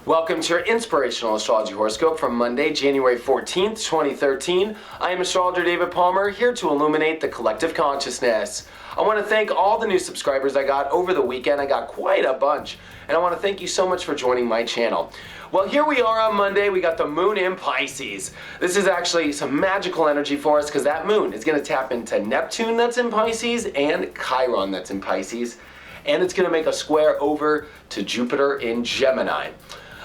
Welcome to your inspirational astrology horoscope from Monday, January 14th, 2013. I am astrologer David Palmer, here to illuminate the collective consciousness. I want to thank all the new subscribers I got over the weekend. I got quite a bunch, and I want to thank you so much for joining my channel. Well, here we are on Monday. We got the moon in Pisces. This is actually some magical energy for us because that moon is going to tap into Neptune that's in Pisces and Chiron that's in Pisces, and it's going to make a square over to Jupiter in Gemini.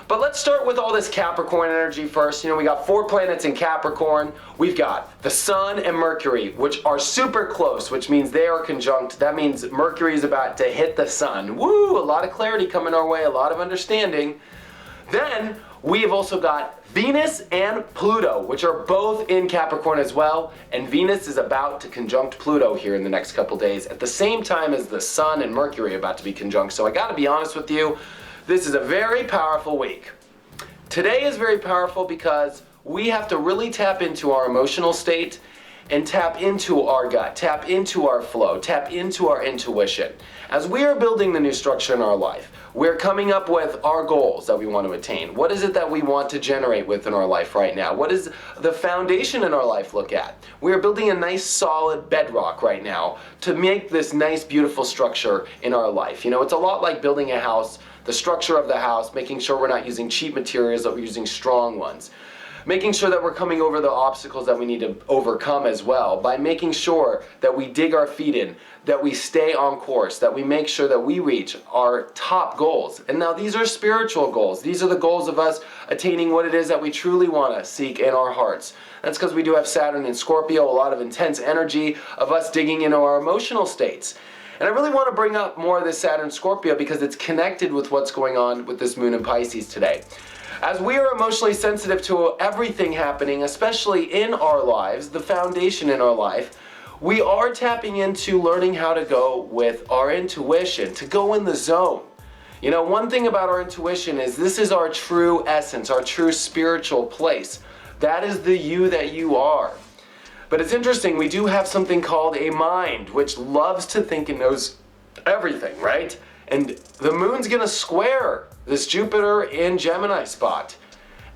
But let's start with all this Capricorn energy first. We got 4 planets in Capricorn. We've got the Sun and Mercury, which are super close, which means they are conjunct. That means Mercury is about to hit the Sun. Woo! A lot of clarity coming our way, a lot of understanding. Then we have also got Venus and Pluto, which are both in Capricorn as well. And Venus is about to conjunct Pluto here in the next couple days at the same time as the Sun and Mercury are about to be conjunct. So I got to be honest with you. This is a very powerful week. Today is very powerful because we have to really tap into our emotional state and tap into our gut, tap into our flow, tap into our intuition. As we are building the new structure in our life, we're coming up with our goals that we want to attain. What is it that we want to generate within our life right now? What is the foundation in our life look at? We are building a nice solid bedrock right now to make this nice beautiful structure in our life. It's a lot like building a house. The structure of the house, making sure we're not using cheap materials, that we're using strong ones. Making sure that we're coming over the obstacles that we need to overcome as well, by making sure that we dig our feet in, that we stay on course, that we make sure that we reach our top goals. And now these are spiritual goals. These are the goals of us attaining what it is that we truly want to seek in our hearts. That's because we do have Saturn in Scorpio, a lot of intense energy of us digging into our emotional states. And I really want to bring up more of this Saturn Scorpio because it's connected with what's going on with this moon in Pisces today. As we are emotionally sensitive to everything happening, especially in our lives, the foundation in our life, we are tapping into learning how to go with our intuition, to go in the zone. One thing about our intuition is this is our true essence, our true spiritual place. That is the you that you are. But it's interesting, we do have something called a mind, which loves to think and knows everything, right? And the moon's gonna square this Jupiter in Gemini spot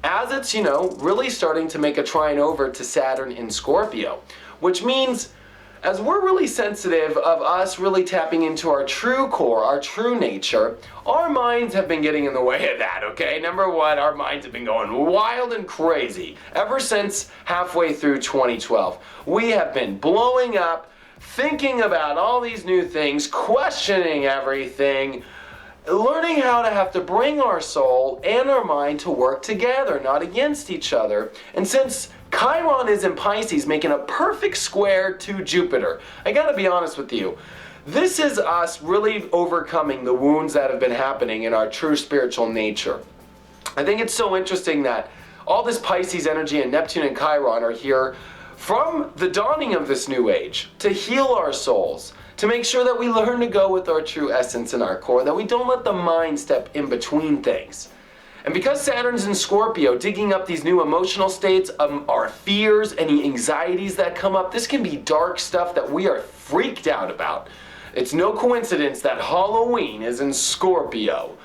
as it's, really starting to make a trine over to Saturn in Scorpio, which means as we're really sensitive of us really tapping into our true core, our true nature, our minds have been getting in the way of that, okay? Number one, our minds have been going wild and crazy ever since halfway through 2012. We have been blowing up, thinking about all these new things, questioning everything, learning how to have to bring our soul and our mind to work together, not against each other. And since Chiron is in Pisces, making a perfect square to Jupiter, I gotta be honest with you, this is us really overcoming the wounds that have been happening in our true spiritual nature. I think it's so interesting that all this Pisces energy and Neptune and Chiron are here from the dawning of this new age to heal our souls, to make sure that we learn to go with our true essence in our core, that we don't let the mind step in between things. And because Saturn's in Scorpio, digging up these new emotional states, our fears, any anxieties that come up, this can be dark stuff that we are freaked out about. It's no coincidence that Halloween is in Scorpio.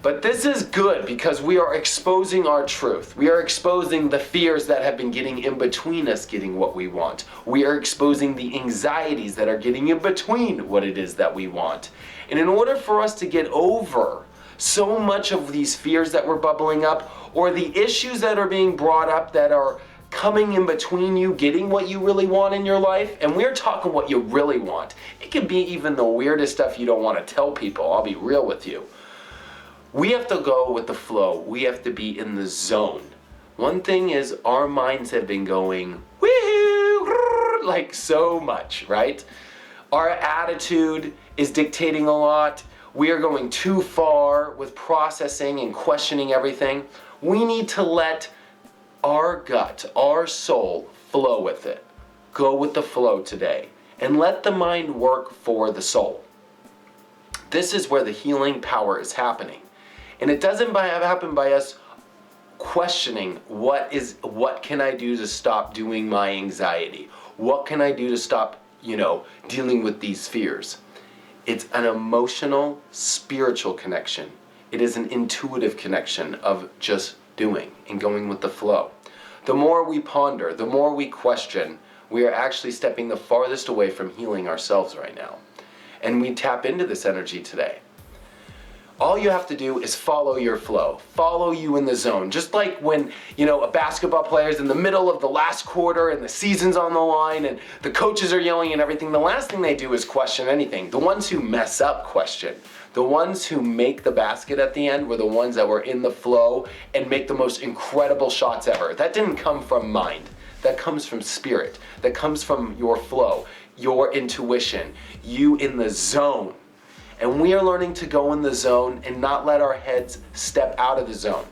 But this is good because we are exposing our truth. We are exposing the fears that have been getting in between us getting what we want. We are exposing the anxieties that are getting in between what it is that we want. And in order for us to get over so much of these fears that were bubbling up, or the issues that are being brought up that are coming in between you getting what you really want in your life, and we're talking what you really want. It can be even the weirdest stuff you don't want to tell people, I'll be real with you. We have to go with the flow. We have to be in the zone. One thing is our minds have been going, woohoo, like so much, right? Our attitude is dictating a lot. We are going too far with processing and questioning everything. We need to let our gut, our soul, flow with it. Go with the flow today and let the mind work for the soul. This is where the healing power is happening. And it doesn't happen by us questioning what can I do to stop doing my anxiety? What can I do to stop, dealing with these fears? It's an emotional, spiritual connection. It is an intuitive connection of just doing and going with the flow. The more we ponder, the more we question, we are actually stepping the farthest away from healing ourselves right now. And we tap into this energy today. All you have to do is follow your flow, follow you in the zone. Just like when, a basketball player is in the middle of the last quarter and the season's on the line and the coaches are yelling and everything, the last thing they do is question anything. The ones who mess up question. The ones who make the basket at the end were the ones that were in the flow and make the most incredible shots ever. That didn't come from mind. That comes from spirit. That comes from your flow, your intuition, you in the zone. And we are learning to go in the zone and not let our heads step out of the zone.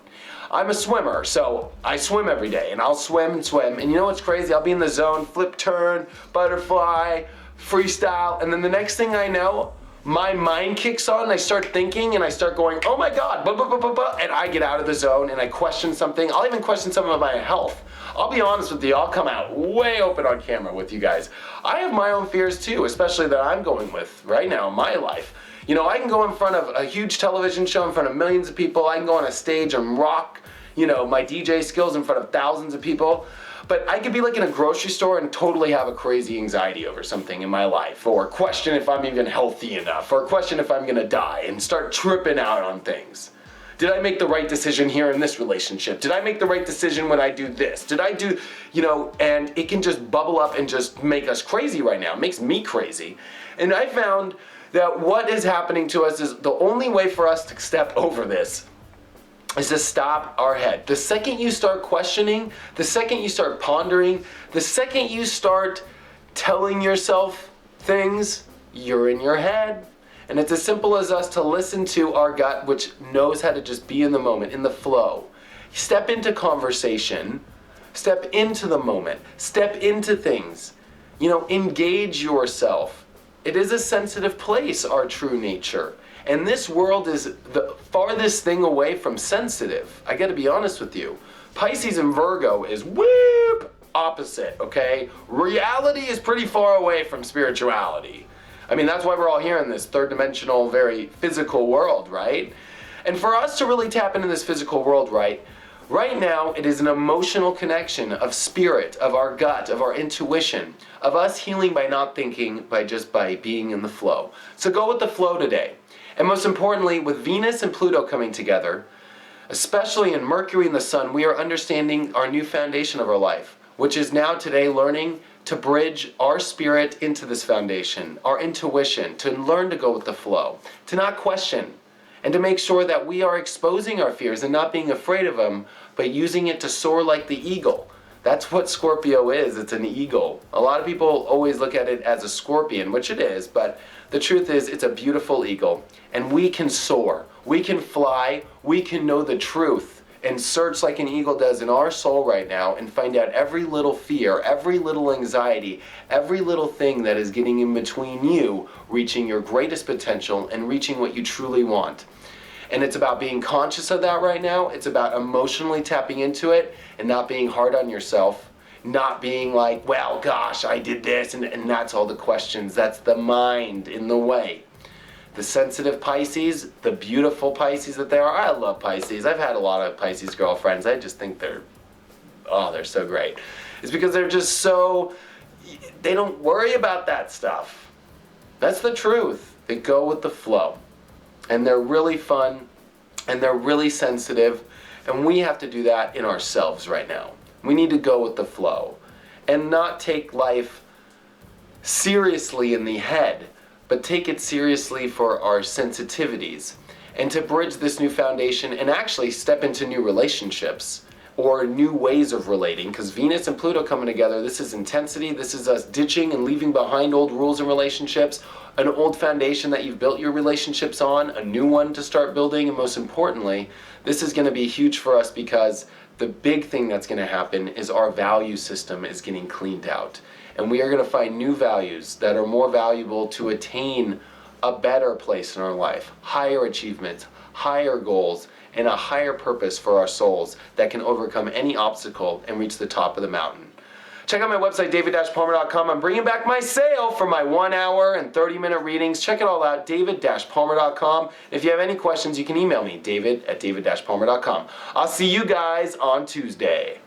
I'm a swimmer, so I swim every day, and I'll swim and swim. And you know what's crazy? I'll be in the zone, flip, turn, butterfly, freestyle, and then the next thing I know, my mind kicks on and I start thinking and I start going, oh my God, blah, blah, blah, blah, blah, and I get out of the zone and I question something. I'll even question some of my health. I'll be honest with you, I'll come out way open on camera with you guys. I have my own fears too, especially that I'm going with right now in my life. I can go in front of a huge television show in front of millions of people. I can go on a stage and rock, my DJ skills in front of thousands of people. But I could be like in a grocery store and totally have a crazy anxiety over something in my life, or question if I'm even healthy enough, or question if I'm gonna die, and start tripping out on things. Did I make the right decision here in this relationship? Did I make the right decision when I do this? Did I do, and it can just bubble up and just make us crazy right now. It makes me crazy. And I found that what is happening to us is the only way for us to step over this is to stop our head. The second you start questioning, the second you start pondering, the second you start telling yourself things, you're in your head. And it's as simple as us to listen to our gut, which knows how to just be in the moment, in the flow. Step into conversation, step into the moment, step into things. Engage yourself. It is a sensitive place, our true nature. And this world is the farthest thing away from sensitive. I gotta be honest with you. Pisces and Virgo is whoop opposite, okay? Reality is pretty far away from spirituality. That's why we're all here in this third dimensional, very physical world, right? And for us to really tap into this physical world right now, it is an emotional connection of spirit, of our gut, of our intuition, of us healing by not thinking, by being in the flow. So go with the flow today. And most importantly, with Venus and Pluto coming together, especially in Mercury and the Sun, we are understanding our new foundation of our life, which is now today learning to bridge our spirit into this foundation, our intuition, to learn to go with the flow, to not question, and to make sure that we are exposing our fears and not being afraid of them, but using it to soar like the eagle. That's what Scorpio is. It's an eagle. A lot of people always look at it as a scorpion, which it is, but the truth is it's a beautiful eagle. And we can soar. We can fly. We can know the truth and search like an eagle does in our soul right now and find out every little fear, every little anxiety, every little thing that is getting in between you reaching your greatest potential and reaching what you truly want. And it's about being conscious of that right now. It's about emotionally tapping into it and not being hard on yourself. Not being like, well, gosh, I did this, and that's all the questions. That's the mind in the way. The sensitive Pisces, the beautiful Pisces that they are. I love Pisces. I've had a lot of Pisces girlfriends. I just think they're so great. It's because they're just so, they don't worry about that stuff. That's the truth. They go with the flow. And they're really fun, and they're really sensitive, and we have to do that in ourselves right now. We need to go with the flow and not take life seriously in the head, but take it seriously for our sensitivities, and to bridge this new foundation and actually step into new relationships or new ways of relating, because Venus and Pluto coming together, this is intensity, this is us ditching and leaving behind old rules and relationships, an old foundation that you've built your relationships on, a new one to start building, and most importantly, this is going to be huge for us because the big thing that's going to happen is our value system is getting cleaned out. And we are going to find new values that are more valuable to attain a better place in our life, higher achievements, higher goals, and a higher purpose for our souls that can overcome any obstacle and reach the top of the mountain. Check out my website, david-palmer.com. I'm bringing back my sale for my 1 hour and 30-minute readings. Check it all out, david-palmer.com. If you have any questions, you can email me, david@david-palmer.com. I'll see you guys on Tuesday.